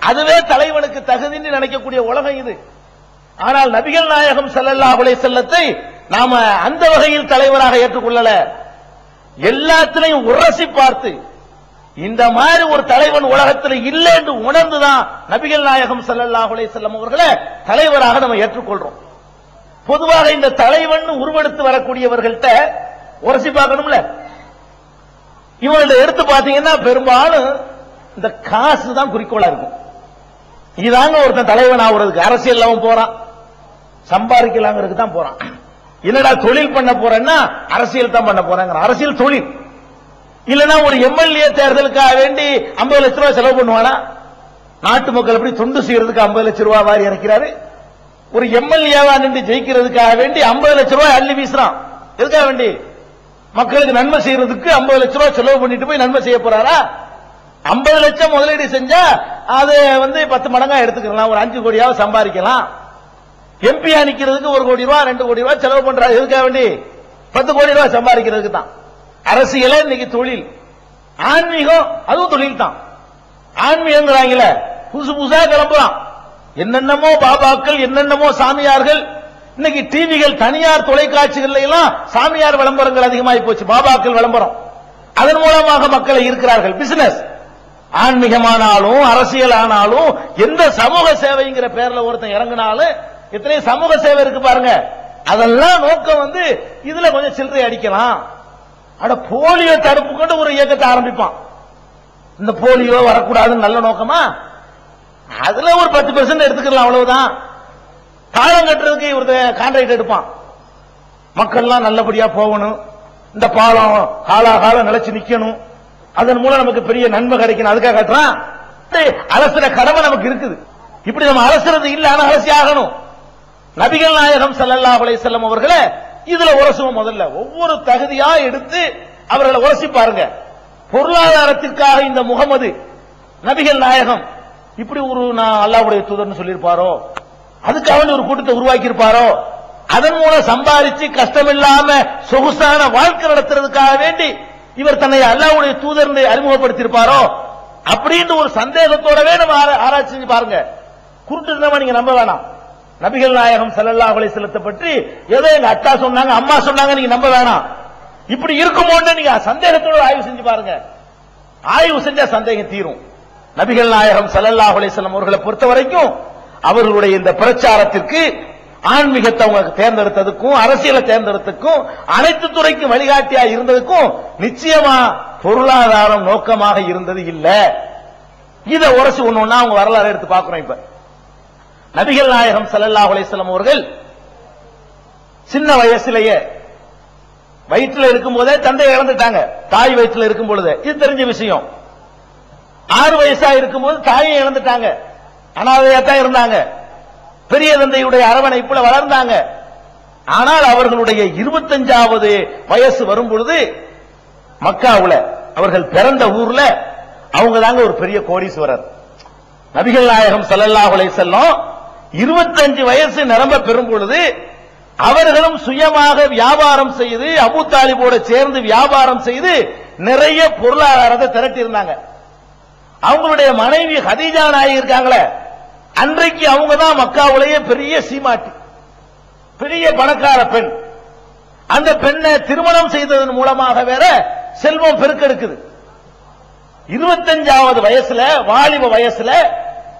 அதுவே தலைவனுக்கு தகுதின்னு நினைக்கக்கூடிய உலகம் இது. ஆனால் நபிகள் நாயகம் ஸல்லல்லாஹு அலைஹி வஸல்லத்தை நாம அந்த வகையில் தலைவராக ஏற்றுக்கொள்ளல. எல்லாத்திலையும் உரசி பார்த்து இந்த மாதிரி ஒரு தலைவன் உலகத்தில் இல்லை என்று உணர்ந்துதான் நபிகள் நாயகம் ஸல்லல்லாஹு அலைஹி வஸல்லம் அவர்களை தலைவராக நம்ம ஏற்றுக்கொள்றோம். பொதுவாக இந்த தலைவன் உருவெடுத்து வரக்கூடியவர்கள்ட்ட உரசி பார்க்கணும்ல. இவங்களை எடுத்து பாத்தீங்கன்னா பெரும்பாலும் இந்த காசு தான் குறிக்கோளா இருக்கும். இதாங்க ஒருத்தன் தலைவன் ஆகுறதுக்கு அரசியல் அவன் போறான், சம்பாதிக்கலாங்கிறதுக்கு தான் போறான். என்னடா தொழில் பண்ண போறேன்னா அரசியல் தான் பண்ண போறாங்க. அரசியல் தொழில் இல்லனா ஒரு எம்எல்ஏ தேர்தலுக்காக வேண்டி 50 லட்சம் ரூபாய் செலவு பண்ணுவானா? நாட்டு மக்கள் எப்படி தொண்டு செய்யறதுக்கு 50 லட்சம் ரூபாய் வாரி இறக்கிறாரு. ஒரு எம்எல்ஏவா நின்று ஜெயிக்கிறதுக்காக வேண்டி 50 லட்சம் ரூபாய் அள்ளி வீசுறான். எதுக்காக வேண்டி? மக்களுக்கு நன்மை செய்யறதுக்கு 50 லட்சம் ரூபாய் செலவு பண்ணிட்டு போய் நன்மை செய்ய போறாரா? 50 லட்சம் முதலீடு செஞ்சா அது 10 மடங்கா எடுத்துக்கலாம். ஒரு 5 கோடியாவது சம்பாதிக்கலாம். எம்பியா நிக்கிறதுக்கு 1 கோடி ரூபாய் 2 கோடி ரூபாய் செலவு பண்றாரு. எதுக்காக வேண்டி? 10 கோடி ரூபாய் சம்பாதிக்கிறதுக்கு தான். அரசியல இன்னைக்கு தொழில், ஆன்மீகம் அதுவும் தொழில் தான். ஆன்மீகங்கிறாங்கள புதுசு புதுசா கிளம்புறான். என்னென்னமோ பாபாக்கள், என்னென்னமோ சாமியார்கள். இன்னைக்கு டிவிகள், தனியார் தொலைக்காட்சிகள் எல்லாம் சாமியார் விளம்பரங்கள் அதிகமாகி போச்சு, பாபாக்கள் விளம்பரம். அதன் மூலமாக மக்களை இருக்கிறார்கள். பிசினஸ் ஆன்மீகமானாலும் அரசியல் ஆனாலும் எந்த சமூக சேவைங்கிற பேர்ல ஒருத்தன் இறங்கினாலும் எத்தனை சமூக சேவை இருக்கு பாருங்க. அதெல்லாம் நோக்கம் இதுல கொஞ்சம் சில்லறை அடிக்கலாம். அட போலியோ தடுப்பு கொண்டு ஒரு இயக்கத்தை ஆரம்பிப்பான். இந்த போலியோ வரக்கூடாதுன்னு நல்ல நோக்கமா? அதுல ஒரு 10% எடுத்துக்கலாம், அவ்வளவுதான். பாலம் கட்டுறதுக்கு ஒரு கான்ட்ராக்ட் எடுப்பான். மக்கள்லாம் நல்லபடியா போகணும், இந்த பாலம் காலாகாலம் நிலைச்சு நிக்கணும், அதன் மூலம் நமக்கு பெரிய நன்மை கிடைக்கணும், அதுக்காக கட்டுறான். அரசுற கடமை நமக்கு இருக்குது. இப்படி நம்ம அரசுறது இல்ல, ஆனா அரசி ஆகணும். நபிகள் நாயகம் ஸல்லல்லாஹு அலைஹி வஸல்லம் அவர்களை இதுல உரசுவோம். முதல்ல ஒவ்வொரு தகுதியா எடுத்து அவர்களை உரசி பாருங்க. பொருளாதாரத்திற்காக இந்த முகமது நபிகள் நாயகம் இப்படி ஒரு அல்லாஹ்வுடைய தூதர்னு சொல்லியிருப்பாரோ? அதுக்காக ஒரு கூட்டத்தை உருவாக்கி இருப்பாரோ? அதன் மூலம் சம்பாதிச்சு கஷ்டமில்லாம சொகுசான வாழ்க்கை நடத்துறதுக்காக வேண்டி இவர் தன்னை அல்லாஹ்வுடைய தூதர் அறிமுகப்படுத்தியிருப்பாரோ? அப்படின்னு ஒரு சந்தேகத்தோடவே நம்ம ஆராய்ச்சி செஞ்சு பாருங்க. குருட்டுத்தனமா நீங்க நம்ப வேணாம். நபிகள் நாயகம் ஸல்லல்லாஹு அலைஹி வஸல்லத்தை பற்றி ஏதோ எங்க அத்தா சொன்னாங்க, அம்மா சொன்னாங்க, நீங்க நம்ப வேணாம். இப்படி இருக்குமோன்னு நீங்க சந்தேகத்தோட ஆய்வு செஞ்சு பாருங்க. ஆய்வு செஞ்சா சந்தேகம் தீரும். நபிகள் நாயகம் ஸல்லல்லாஹு அலைஹி வஸல்லம் அவர்களை பொறுத்த வரைக்கும் அவர்களுடைய இந்த பிரச்சாரத்திற்கு, ஆன்மீகத்தை அவங்க தேர்ந்தெடுத்ததுக்கும் அரசியலை தேர்ந்தெடுத்ததுக்கும் அனைத்து துறைக்கும் வழிகாட்டியா இருந்ததுக்கும் நிச்சயமா பொருளாதாரம் நோக்கமாக இருந்தது இல்ல. இத உரசி ஒண்ணு அவங்க வரலாறு எடுத்து பார்க்கிறோம். இப்ப நபிகள் நாயகம் ஸல்லல்லாஹு அலைஹி வஸல்லம் அவர்கள் சின்ன வயசுலயே வயிற்றுல இருக்கும் போதே தந்தையை இழந்துட்டாங்க. தாய் வயிற்றுல இருக்கும் பொழுது, இது தெரிஞ்ச விஷயம். 6 வயசா இருக்கும் போது தாயை இழந்துட்டாங்க. அனாதையா தான் இருந்தாங்க. பெரிய தந்தையுடைய அரவணைப்புல வளர்ந்தாங்க. ஆனால் அவர்களுடைய 25வது வயசு வரும் பொழுது மக்காவுல அவர்கள் பிறந்த ஊர்ல அவங்க தாங்க ஒரு பெரிய கோடீஸ்வரர். நபிகள் நாயகம் ஸல்லல்லாஹு அலைஹி வஸல்லம் 25 வயசு நிரம்ப பெறும் பொழுது அவர்களும் சுயமாக வியாபாரம் செய்து அபூ தாலிபோட சேர்ந்து வியாபாரம் செய்து நிறைய பொருளாதாரத்தை திரட்டி இருந்தாங்க. அவங்களுடைய மனைவி ஹதீஜா நாயகி இருக்காங்களே, அன்றைக்கு அவங்க தான் மக்காவுலேயே பெரிய சீமாட்டி, பெரிய பணக்கார பெண். அந்த பெண்ணை திருமணம் செய்ததன் மூலமாக வேற செல்வம் பெருக்கெடுக்குது. 25வது வயசுல, வாலிப வயசுல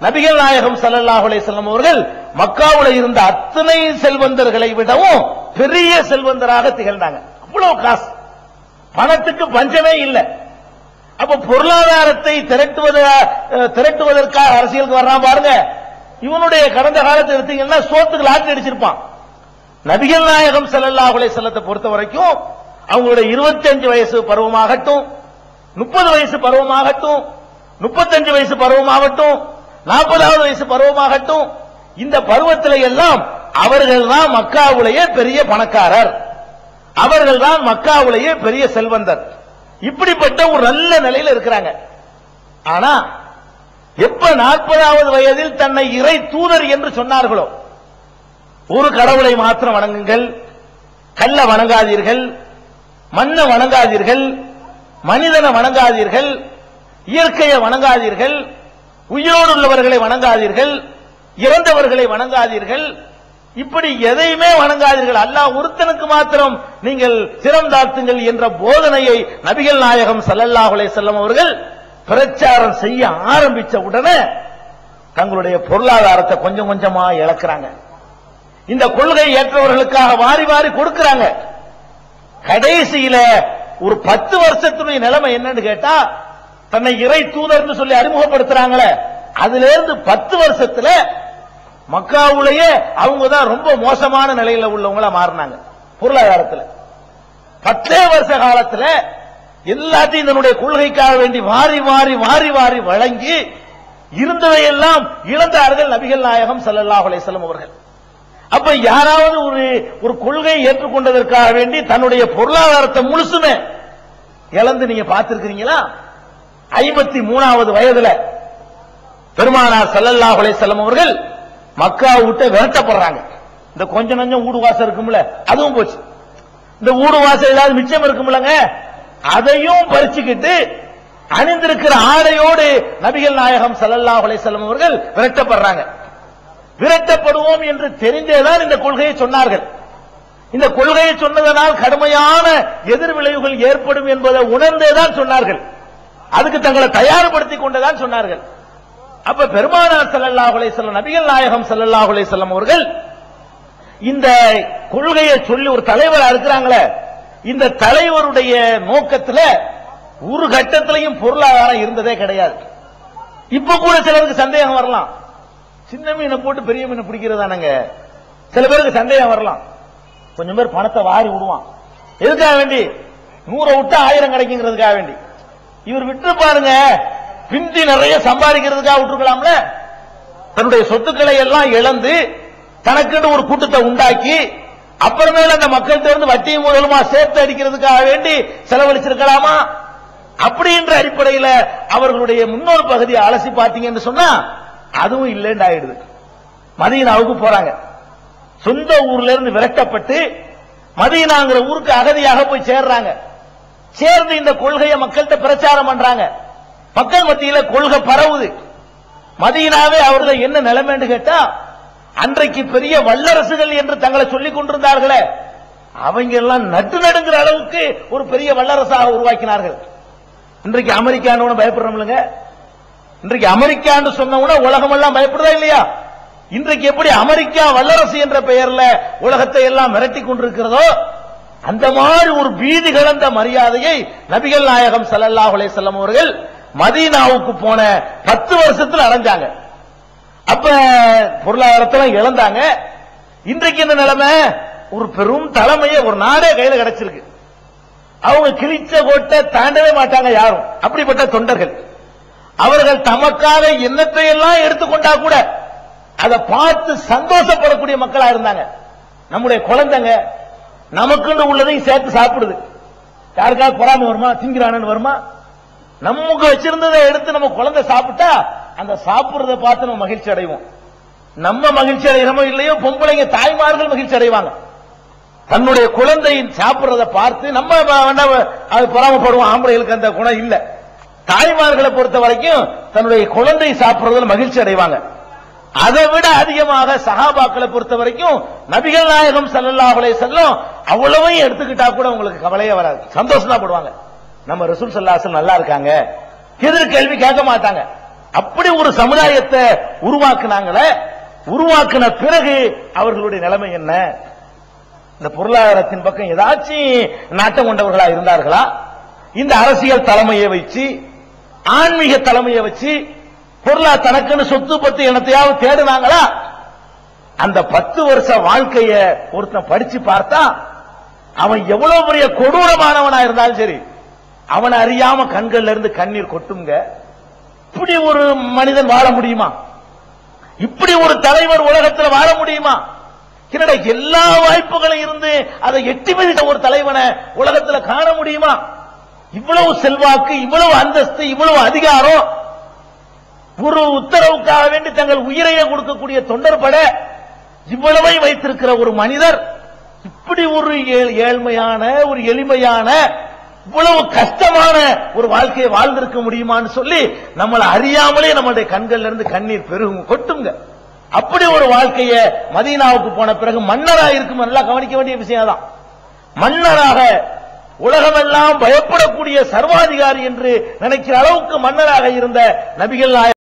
நபிகள் நாயகம் ஸல்லல்லாஹு அலைஹி வஸல்லம் அவர்கள் மக்காவுல இருந்த அத்தனை செல்வந்தர்களை விடவும் பெரிய செல்வந்தராக திகழ்ந்தாங்க. அவ்வளவு காசு, பணத்துக்கு பஞ்சமே இல்லை. அப்ப பொருளாதாரத்தை திரட்டுவதற்காக அரசியலுக்கு வர்றான் பாருங்க. இவனுடைய கடந்த காலத்தை எடுத்தீங்கன்னா சோத்துக்கு லாட்டரி அடிச்சிருப்பான். நபிகள் நாயகம் ஸல்லல்லாஹு அலைஹி வஸல்லத்தை பொறுத்த வரைக்கும் அவங்களுடைய 25 வயசு பருவமாகட்டும், 30 வயசு பருவமாகட்டும், 35 வயசு பருவமாகட்டும், 40வது வயசு பருவமாகட்டும், இந்த பருவத்தில எல்லாம் அவர்கள் தான் மக்காவுலேயே பெரிய பணக்காரர், அவர்கள் தான் மக்காவுலேயே பெரிய செல்வந்தர். இப்படிப்பட்ட ஒரு நல்ல நிலையில் இருக்கிறாங்க. ஆனா எப்ப 40வது வயதில் தன்னை இறை தூதர் என்று சொன்னார்களோ, ஒரு கடவுளை மாத்திரம் வணங்குங்கள், கல்ல வணங்காதீர்கள், மண்ணை வணங்காதீர்கள், மனிதனை வணங்காதீர்கள், இயற்கையை வணங்காதீர்கள், உயிரோடு உள்ளவர்களை வணங்காதீர்கள், இறந்தவர்களை வணங்காதீர்கள், இப்படி எதையுமே வணங்காதீர்கள், அல்லாஹ் ஒருத்தனுக்கு மாத்திரம் நீங்கள் சிரம் தாழ்த்துங்கள் என்ற போதனையை நபிகள் நாயகம் ஸல்லல்லாஹு அலைஹி வஸல்லம் அவர்கள் பிரச்சாரம் செய்ய ஆரம்பிச்ச உடனே தங்களுடைய பொருளாதாரத்தை கொஞ்சம் கொஞ்சமா இழக்கிறாங்க. இந்த கொள்கை ஏற்றவர்களுக்காக வாரி வாரி கொடுக்கிறாங்க. கடைசியில ஒரு 10 வருஷத்துடைய நிலைமை என்னன்னு கேட்டா, தன்னை இறை தூதர்னு சொல்லி அறிமுகப்படுத்துறாங்களே, அதுல இருந்து 10 வருஷத்துல மக்காவுலயே அவங்க தான் ரொம்ப மோசமான நிலையில உள்ளவங்களா மாறினாங்க. பொருளாதாரத்துல 10 வருஷ காலத்துல எல்லாத்தையும் தன்னுடைய கொள்கைக்காக வேண்டி வாரி வாரி வாரி வாரி வழங்கி இருந்ததையெல்லாம் இழந்தார்கள் நபிகள் நாயகம் ஸல்லல்லாஹு அலைஹி வஸல்லம் அவர்கள். அப்ப யாராவது ஒரு கொள்கையை ஏற்றுக்கொண்டதற்காக வேண்டி தன்னுடைய பொருளாதாரத்தை முழுசுமே இழந்து நீங்க பார்த்திருக்கிறீங்களா? 53வது வயதுல பெருமானார் ஸல்லல்லாஹு அலைஹி வஸல்லம் அவர்கள் மக்கா விட்டு விரட்டப்படுறாங்க. இந்த கொஞ்சம் நஞ்சம் ஊடு வாசல் இருக்கும்ல, அதுவும் போச்சு. இந்த ஊடு வாசல் இல்லாத மிச்சம் இருக்கும்லங்க, அதையும் பறிச்சுக்கிட்டு அணிந்திருக்கிற ஆடையோடு நபிகள் நாயகம் ஸல்லல்லாஹு அலைஹி வஸல்லம் அவர்கள் விரட்டப்படுறாங்க. விரட்டப்படுவோம் என்று தெரிந்தேதான் இந்த கொள்கையை சொன்னார்கள். இந்த கொள்கையை சொன்னதனால் கடுமையான எதிர்விளைவுகள் ஏற்படும் என்பதை உணர்ந்தேதான் சொன்னார்கள். அதுக்கு தங்களை தயார்படுத்திக் கொண்டதான் சொன்னார்கள். அப்ப பெருமானார் ஸல்லல்லாஹு அலைஹி வஸல்லம் நபிகள் நாயகம் ஸல்லல்லாஹு அலைஹி வஸல்லம் அவர்கள் இந்த கொள்கையை சொல்லி ஒரு தலைவரா இருக்கிறாங்களே, இந்த தலைவருடைய நோக்கத்துல ஒரு கட்டத்திலையும் பொருளாதாரம் இருந்ததே கிடையாது. இப்ப கூட சிலருக்கு சந்தேகம் வரலாம், சின்ன மீனை போட்டு பெரிய மீனை பிடிக்கிறதானங்க. சில பேருக்கு சந்தேகம் வரலாம். கொஞ்சம் பேர் பணத்தை வாரி விடுவான், எதுக்காக வேண்டி 100 விட்டா 1000 கிடைக்குங்கிறதுக்காக வேண்டி. இவர் விட்டு பாருங்க, பிந்தி நிறைய சம்பாதிக்கிறதுக்காக விட்டுருக்கலாம்ல. தன்னுடைய சொத்துக்களை எல்லாம் இழந்து தனக்குன்னு ஒரு கூட்டத்தை உண்டாக்கி அப்புறமேல அந்த மக்கள்கிட்ட இருந்து வட்டியும் முதலுமா சேர்த்து அடிக்கிறதுக்காக வேண்டி செலவழிச்சிருக்கலாமா? அப்படின்ற அடிப்படையில் அவர்களுடைய முன்னோர் பகுதியை அலசி பார்த்தீங்கன்னு சொன்னா அதுவும் இல்லைன்னு ஆயிடுது. மதீனாவுக்கு போறாங்க. சொந்த ஊர்ல இருந்து விரட்டப்பட்டு மதீனாங்கிற ஊருக்கு அகதியாக போய் சேர்றாங்க. சேர்ந்து இந்த கொள்கையை மக்கள்கிட்ட பிரச்சாரம் பண்றாங்க. மக்கள் மத்தியில கொள்கை பரவுது. மதீனாவே அவர்கள் என்ன நிலைமைன்னு கேட்டா, அன்றைக்கு பெரிய வல்லரசுகள் என்று தங்களை சொல்லிக் கொண்டிருந்தார்களே, அவங்க எல்லாம் நட்டு நடுங்கிற அளவுக்கு ஒரு பெரிய வல்லரசாக உருவாக்கினார்கள். இன்றைக்கு அமெரிக்கான்னு பயப்படுறோம்லங்க. இன்றைக்கு அமெரிக்கான்னு சொன்ன உலகம் எல்லாம் பயப்படுதா இல்லையா? இன்றைக்கு எப்படி அமெரிக்கா வல்லரசு என்ற பெயர்ல உலகத்தை எல்லாம் மிரட்டி கொண்டிருக்கிறதோ, அந்த மாதிரி ஒரு பீதி கலந்த மரியாதையை நபிகள் நாயகம் ஸல்லல்லாஹு அலைஹி வஸல்லம் அவர்கள் மதீனாவுக்கு போன 10 வருஷத்துல அடைஞ்சாங்க. அப்ப பொருளாதாரத்தை இழந்தாங்க. இன்றைக்கு என்ன நிலைமை? ஒரு பெரும் தலைமையை ஒரு நாடே கையில கிடைச்சிருக்கு. அவங்க கிழிச்ச கோட்டை தாண்டவே மாட்டாங்க யாரும். அப்படிப்பட்ட தொண்டர்கள் அவர்கள் தமக்காக எண்ணத்தை எல்லாம் எடுத்துக்கொண்டா கூட அதை பார்த்து சந்தோஷப்படக்கூடிய மக்களா இருந்தாங்க. நம்முடைய குழந்தைங்க நமக்குன்னு உள்ளதையும் சேர்த்து சாப்பிடுது. யாருக்காக பொறாமை வருமா? திங்கிறானு வருமா? நமக்கு வச்சிருந்ததை எடுத்து நம்ம குழந்தை சாப்பிட்டா அந்த சாப்பிடுறத பார்த்து நம்ம மகிழ்ச்சி அடைவோம். நம்ம மகிழ்ச்சி அடைகிறோமோ இல்லையோ, பொம்பளைங்க தாய்மார்கள் மகிழ்ச்சி அடைவாங்க. தன்னுடைய குழந்தையின் சாப்பிடுறத பார்த்து நம்ம அது பொறாமப்படுவோம். ஆம்பளைகளுக்கு அந்த குணம் இல்ல. தாய்மார்களை பொறுத்த வரைக்கும் தன்னுடைய குழந்தை சாப்பிடுறதுல மகிழ்ச்சி அடைவாங்க. அதை விட அதிகமாக சஹாபாக்களை பொறுத்த வரைக்கும் நபிகள் நாயகம் ஸல்லல்லாஹு அலைஹி வஸல்லம் அவ்வளவையும் எடுத்துக்கிட்டா கூட உங்களுக்கு கவலையே வராது, சந்தோஷம் தான் படுவாங்க. நம்ம ரசூல் ஸல்லல்லாஹு அலைஹி வஸல்லம் நல்லா இருக்காங்க, எதிர் கேள்வி கேட்க மாட்டாங்க. அப்படி ஒரு சமுதாயத்தை உருவாக்குனாங்களே, உருவாக்கின பிறகு அவர்களுடைய நிலைமை என்ன? இந்த பொருளாதாரத்தின் பக்கம் ஏதாச்சும் நாட்டம் கொண்டவர்களா இருந்தார்களா? இந்த அரசியல் தலைமையை வச்சு, ஆன்மீக தலைமையை வச்சு பொருளாதார தனக்குன்னு சொத்து பத்து இனத்தையாவது தேடுனாங்களா? அந்த 10 வருஷ வாழ்க்கைய ஒருத்தன் படிச்சு பார்த்தா அவன் எவ்வளவு பெரிய கொடூரமானவனா இருந்தாலும் சரி, அவனை அறியாம கண்கள்ல இருந்து கண்ணீர் கொட்டுங்க. இப்படி ஒரு மனிதன் வாழ முடியுமா? இப்படி ஒரு தலைவர் உலகத்தில் வாழ முடியுமா? என்னடா எல்லா வாய்ப்புகளும் இருந்து அதை எட்டி மிதித்த ஒரு தலைவனை உலகத்தில் காண முடியுமா? இவ்வளவு செல்வாக்கு, இவ்வளவு அந்தஸ்து, இவ்வளவு அதிகாரம், ஒரு உத்தரவுக்காக வேண்டி தங்கள் உயிரையே கொடுக்கக்கூடிய தொண்டர் பட இவ்வளவை வைத்திருக்கிற ஒரு மனிதர் இப்படி ஒரு ஏழ்மையான, ஒரு எளிமையான, இவ்வளவு கஷ்டமான ஒரு வாழ்க்கையை வாழ்ந்திருக்க முடியுமான்னு சொல்லி நம்மளை அறியாமலே நம்மளுடைய கண்கள்ல இருந்து கண்ணீர் பெருகும் கொட்டுங்க. அப்படி ஒரு வாழ்க்கைய மதீனாவுக்கு போன பிறகு மன்னராக இருக்கும் நல்லா கவனிக்க வேண்டிய விஷயம் தான். மன்னராக உலகமெல்லாம் பயப்படக்கூடிய சர்வாதிகாரி என்று நினைக்கிற அளவுக்கு மன்னராக இருந்த நபிகள் நாயகம்